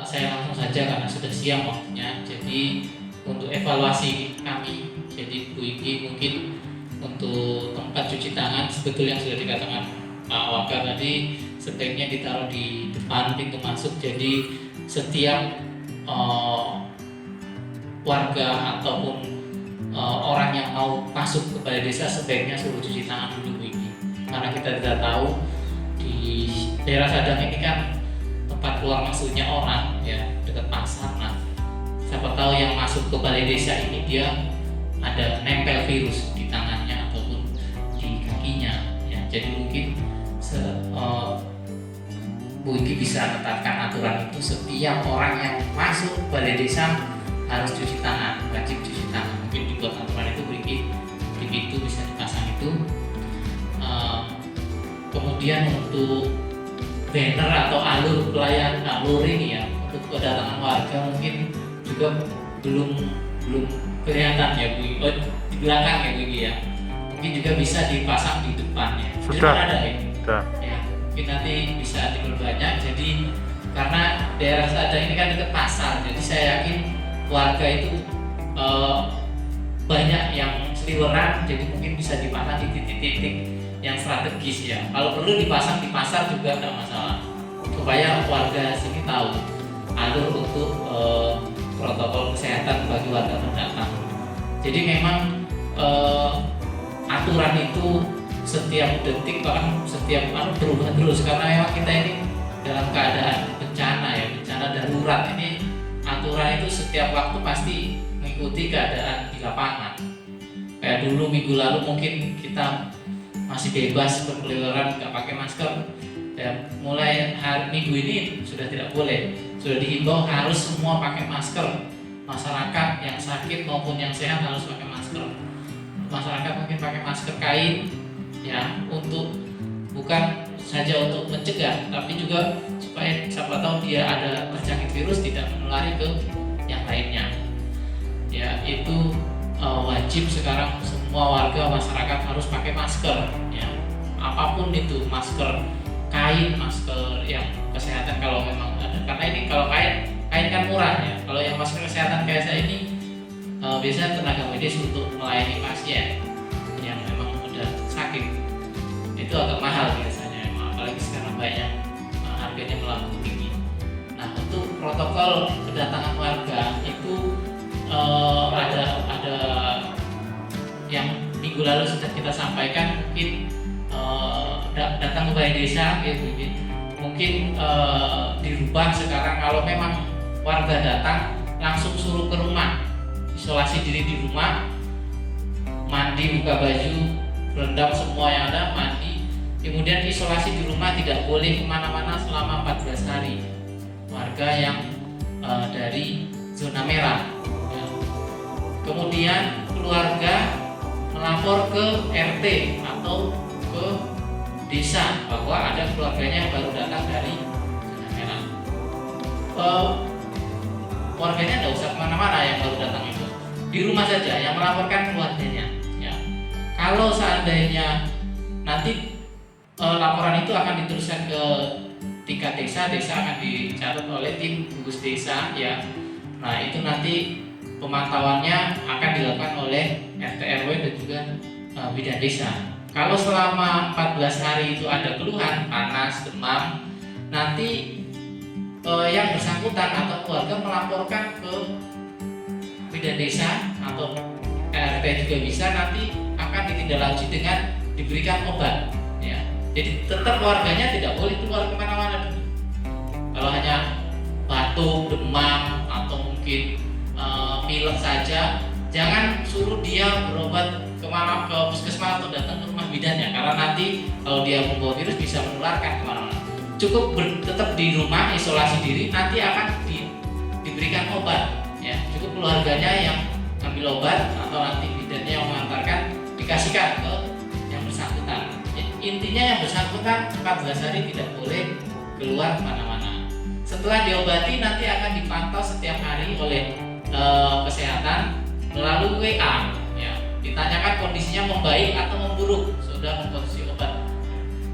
Saya langsung saja karena sudah siang waktunya. Jadi untuk evaluasi kami, jadi Bu Iki mungkin untuk tempat cuci tangan sebetulnya yang sudah dikatakan Pak Wakar tadi sebaiknya ditaruh di depan pintu masuk. Jadi setiap warga ataupun orang yang mau masuk ke balai desa sebaiknya suruh cuci tangan dulu Bu Iki. Karena kita tidak tahu di daerah Sadang ini kan tempat keluar masuknya orang ya, dekat pasar. Nah, siapa tahu yang masuk ke balai desa ini dia ada nempel virus di tangannya ataupun di kakinya ya. Jadi mungkin Bu Iki bisa tetapkan aturan itu, setiap orang yang masuk balai desa harus cuci tangan, wajib cuci tangan. Mungkin dibuat aturan itu Bu Iki di pintu bisa dipasang itu. Kemudian untuk banner atau alur ini ya untuk kedatangan warga mungkin juga belum kelihatan ya Bu. Di belakang ya Bu ya, mungkin juga bisa dipasang di depannya. Sudah ada ya? Sudah. Ya mungkin nanti bisa diperbanyak. Jadi karena daerah Sadang ini kan dekat pasar, jadi saya yakin warga itu banyak yang seliweran, jadi mungkin bisa dipasang di titik-titik yang strategis ya. Kalau perlu dipasang di pasar juga tidak masalah, supaya warga sini tahu alur untuk protokol kesehatan bagi warga pendatang. Jadi memang aturan itu setiap detik bahkan setiap berubah terus, karena memang kita ini dalam keadaan bencana ya, bencana darurat ini. Aturan itu setiap waktu pasti mengikuti keadaan di lapangan. Kayak dulu minggu lalu mungkin kita masih bebas berkeliaran nggak pakai masker ya, mulai hari Minggu ini sudah tidak boleh, sudah dihimbau harus semua pakai masker. Masyarakat yang sakit maupun yang sehat harus pakai masker. Masyarakat mungkin pakai masker kain ya, untuk bukan saja untuk mencegah, tapi juga supaya siapa tahu dia ada terjangkit virus tidak menulari ke yang lainnya ya. Itu wajib sekarang semua warga masyarakat harus pakai masker ya, apapun itu, masker kain, masker yang kesehatan kalau memang ada. Karena ini kalau kain kan murah ya. Kalau yang masker kesehatan kayak saya ini biasanya tenaga medis untuk melayani pasien yang memang udah sakit, itu agak mahal biasanya, apalagi sekarang banyak harganya melambung tinggi. Nah, untuk protokol kedatangan warga itu ada yang minggu lalu sudah kita sampaikan. Mungkin datang ke balai desa gitu, mungkin dirubah sekarang. Kalau memang warga datang langsung suruh ke rumah, isolasi diri di rumah, mandi, buka baju, berendam semua yang ada, mandi, kemudian isolasi di rumah, tidak boleh kemana-mana selama 14 hari. Warga yang dari zona merah ya. Kemudian keluarga melapor ke RT atau ke desa bahwa ada keluarganya yang baru datang dari zona merah. Warganya tidak usah kemana-mana yang baru datang itu, di rumah saja yang melaporkan keluarganya ya. Kalau seandainya nanti laporan itu akan diteruskan ke tingkat desa akan dicatat oleh tim gugus desa ya. Nah, itu nanti pemantauannya akan dilakukan oleh RT RW dan juga bidan desa. Kalau selama 14 hari itu ada keluhan panas, demam, nanti yang bersangkutan atau keluarga melaporkan ke bidan desa atau RT juga bisa, nanti akan ditindaklanjuti dengan diberikan obat ya. Jadi tetap warganya tidak boleh keluar kemana-mana dulu. Kalau hanya batuk, demam atau mungkin pilek saja, jangan suruh dia berobat kemana, ke puskesmas atau datang ke rumah bidannya, karena nanti kalau dia membawa virus bisa menularkan kemana-mana. Cukup tetap di rumah isolasi diri, nanti akan diberikan obat ya. Cukup keluarganya yang ambil obat atau nanti bidannya yang mengantarkan, dikasihkan ke yang bersangkutan. Intinya yang bersangkutan 14 hari tidak boleh keluar kemana-mana. Setelah diobati nanti akan dipantau setiap hari oleh kesehatan melalui WA ya. Ditanyakan kondisinya membaik atau memburuk sudah mengkonsumsi obat.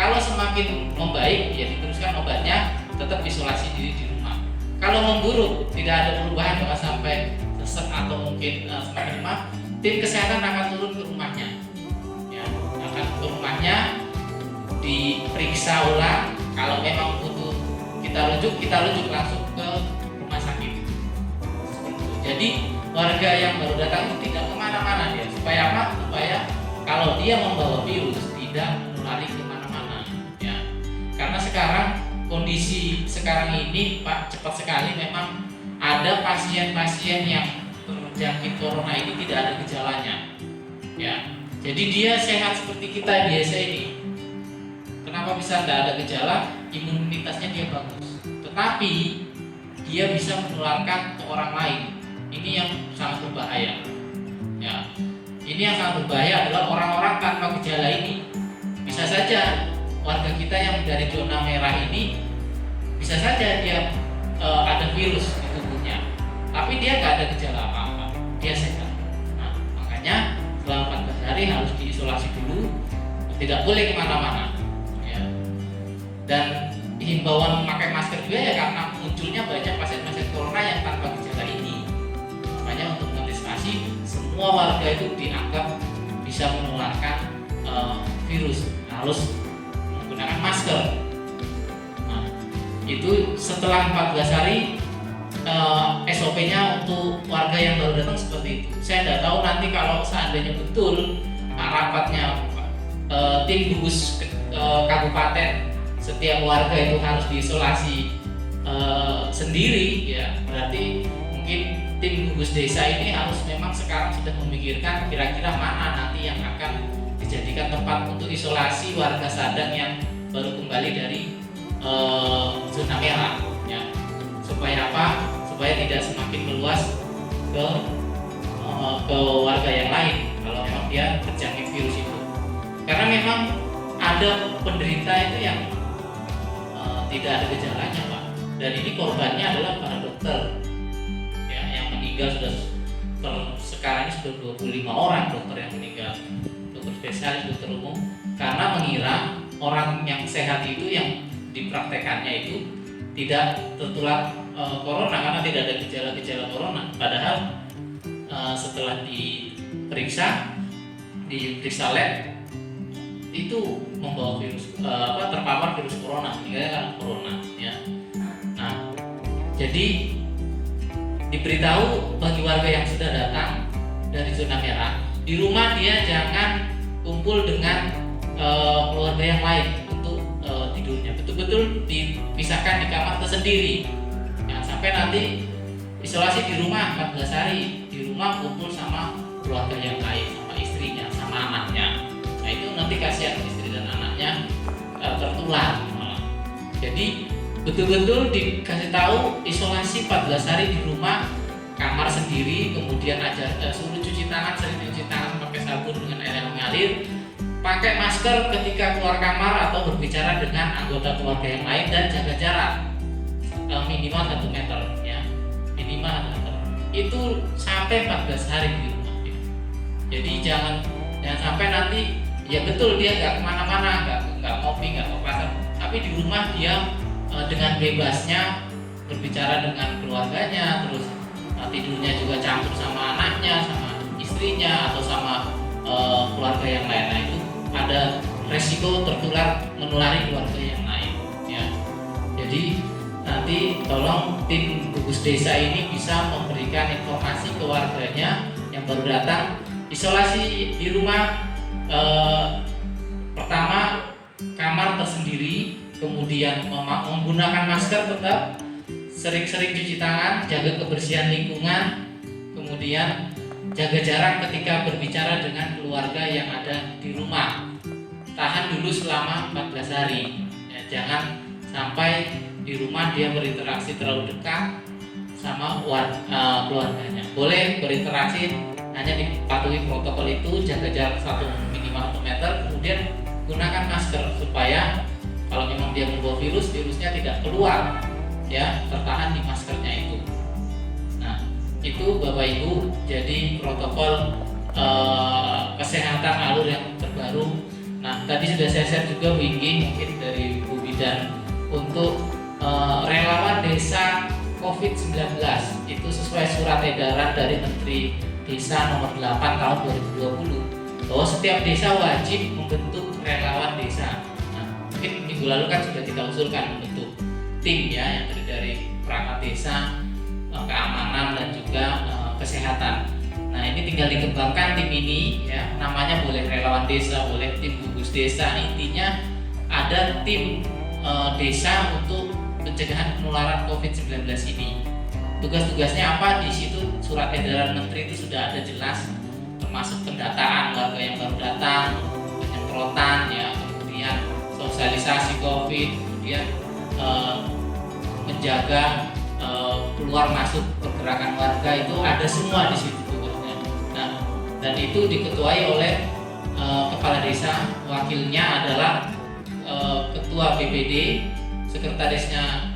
Kalau semakin membaik, ya diteruskan obatnya, tetap isolasi diri di rumah. Kalau memburuk, tidak ada perubahan, bahkan sampai sesek atau mungkin semakin lemah, tim kesehatan akan turun ke rumahnya, ya, akan ke rumahnya, diperiksa ulang. Kalau memang butuh kita rujuk langsung ke rumah sakit. Jadi warga yang baru datang itu tidak kemana-mana dia. Supaya apa? Supaya kalau dia membawa virus tidak menulari kemana-mana, ya. Karena sekarang kondisi sekarang ini Pak, cepat sekali memang ada pasien-pasien yang terjangkit corona ini tidak ada gejalanya, ya. Jadi dia sehat seperti kita biasa ini. Kenapa bisa tidak ada gejala? Imunitasnya dia bagus, tetapi dia bisa menularkan ke orang lain. Ini yang sangat berbahaya, ya. Ini yang sangat berbahaya adalah orang-orang tanpa gejala ini. Bisa saja warga kita yang dari zona merah ini bisa saja dia ada virus di tubuhnya, tapi dia nggak ada gejala apa-apa, dia sehat. Nah, makanya selama 14 hari harus diisolasi dulu, tidak boleh kemana-mana, ya. Dan himbauan memakai masker juga ya karena munculnya banyak pasien-pasien corona yang tanpa gejala ini. Makanya untuk mengantisipasi, semua warga itu dianggap bisa menularkan virus harus menggunakan masker. Nah, itu setelah 14 hari SOP-nya untuk warga yang baru datang seperti itu. Saya tidak tahu nanti kalau seandainya betul rapatnya tim gugus kabupaten, setiap warga itu harus diisolasi sendiri, ya berarti mungkin tim gugus desa ini harus memang sekarang sudah memikirkan kira-kira mana nanti yang akan dijadikan tempat untuk isolasi warga Sadang yang baru kembali dari zona merah, ya. Supaya apa? Supaya tidak semakin meluas ke warga yang lain kalau memang dia terjangkit virus itu. Karena memang ada penderita itu yang tidak ada gejalanya, Pak. Dan ini korbannya adalah para dokter, ya, yang meninggal sekarang ini sudah 25 orang dokter yang meninggal, dokter spesialis, dokter umum, karena mengira orang yang sehat itu yang dipraktekannya itu tidak tertular corona karena tidak ada gejala-gejala corona. Padahal setelah diperiksa lab itu membawa virus, terpapar virus corona, meninggalnya karena corona, ya. Nah, jadi diberitahu bagi warga yang sudah datang dari zona merah, di rumah dia jangan kumpul dengan keluarga yang lain untuk tidurnya, betul-betul dipisahkan di kamar tersendiri. Jangan sampai nanti isolasi di rumah 14 hari, di rumah kumpul sama keluarga yang lain, sama istrinya, sama anaknya. Nah itu nanti kasihan istri dan anaknya tertular malah. Jadi betul-betul dikasih tahu isolasi 14 hari di rumah, kamar sendiri, kemudian suruh cuci tangan, sering cuci tangan pakai sabun dengan air yang mengalir, pakai masker ketika keluar kamar atau berbicara dengan anggota keluarga yang lain, dan jaga jarak minimal 1 meter, ya, minimal 1 meter. Itu sampai 14 hari di rumah, ya. Jadi jangan sampai nanti, ya betul dia nggak kemana-mana, nggak ngopi, nggak ke pasar, tapi di rumah dia dengan bebasnya berbicara dengan keluarganya, terus tidurnya juga campur sama anaknya, sama istrinya, atau sama keluarga yang lain. Nah itu ada resiko tertular, menulari keluarga yang lain, ya. Jadi nanti tolong tim gugus desa ini bisa memberikan informasi ke warganya yang baru datang. Isolasi di rumah, pertama kamar tersendiri, kemudian menggunakan masker tetap, sering-sering cuci tangan, jaga kebersihan lingkungan, kemudian jaga jarak ketika berbicara dengan keluarga yang ada di rumah. Tahan dulu selama 14 hari, ya, jangan sampai di rumah dia berinteraksi terlalu dekat sama keluarganya. Boleh berinteraksi, hanya dipatuhi protokol itu, jaga jarak minimal 1 meter, kemudian gunakan masker supaya kalau memang dia membawa virusnya tidak keluar, ya, tertahan di maskernya itu. Nah, itu Bapak Ibu, jadi protokol kesehatan alur yang terbaru. Nah, tadi sudah saya share juga Wingi mungkin dari Bu Bidan untuk relawan desa COVID-19 itu sesuai surat edaran dari Menteri Desa nomor 8 tahun 2020 bahwa setiap desa wajib membentuk relawan desa. Nah, mungkin minggu lalu kan sudah kita usulkan membentuk tim ya yang terdiri dari perangkat desa, keamanan dan juga kesehatan. Nah, ini tinggal dikembangkan tim ini ya, namanya boleh relawan desa, boleh tim gugus desa, intinya ada tim desa untuk pencegahan penularan COVID-19 ini. Tugas-tugasnya apa? Di situ surat edaran menteri itu sudah ada jelas, termasuk pendataan warga yang baru datang, penyemprotan ya, kemudian sosialisasi COVID, kemudian menjaga keluar masuk pergerakan warga, itu ada semua di situ tugasnya. Nah, dan itu diketuai oleh kepala desa, wakilnya adalah ketua BPD, sekretarisnya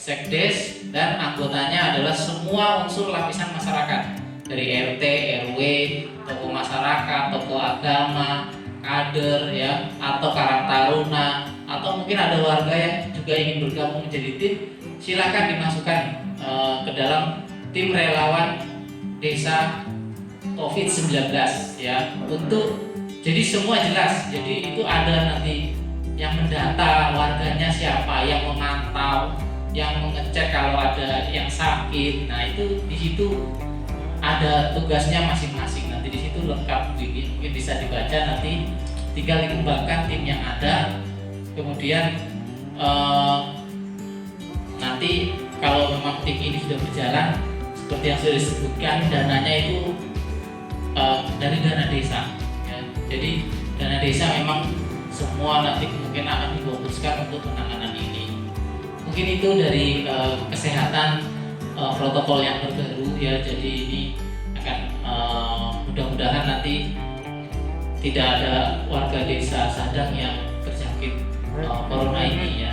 sekdes, dan anggotanya adalah semua unsur lapisan masyarakat dari RT, RW, tokoh masyarakat, tokoh agama, kader ya, atau karang taruna, atau mungkin ada warga yang juga ingin bergabung menjadi tim, silakan dimasukkan ke dalam tim relawan desa COVID-19 ya, untuk jadi semua jelas. Jadi itu ada nanti yang mendata warganya siapa, yang memantau, yang mengecek kalau ada yang sakit. Nah, itu di situ ada tugasnya masing-masing. Nanti di situ lengkap, mungkin bisa dibaca, nanti tinggal dikembangkan tim yang ada. Kemudian nanti kalau memang tim ini sudah berjalan seperti yang sudah disebutkan, dananya itu dari dana desa ya. Jadi dana desa memang semua nanti kemungkinan akan difokuskan untuk penanganan ini. Mungkin itu dari kesehatan, protokol yang terbaru ya. Jadi ini akan mudah-mudahan nanti tidak ada warga desa Sadang yang terjangkit corona ini ya,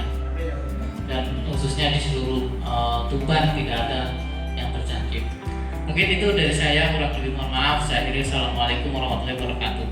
dan khususnya di seluruh Tuban tidak ada yang terjangkit. Mungkin itu dari saya, kurang lebih mohon maaf. Saya akhiri, assalamualaikum warahmatullahi wabarakatuh.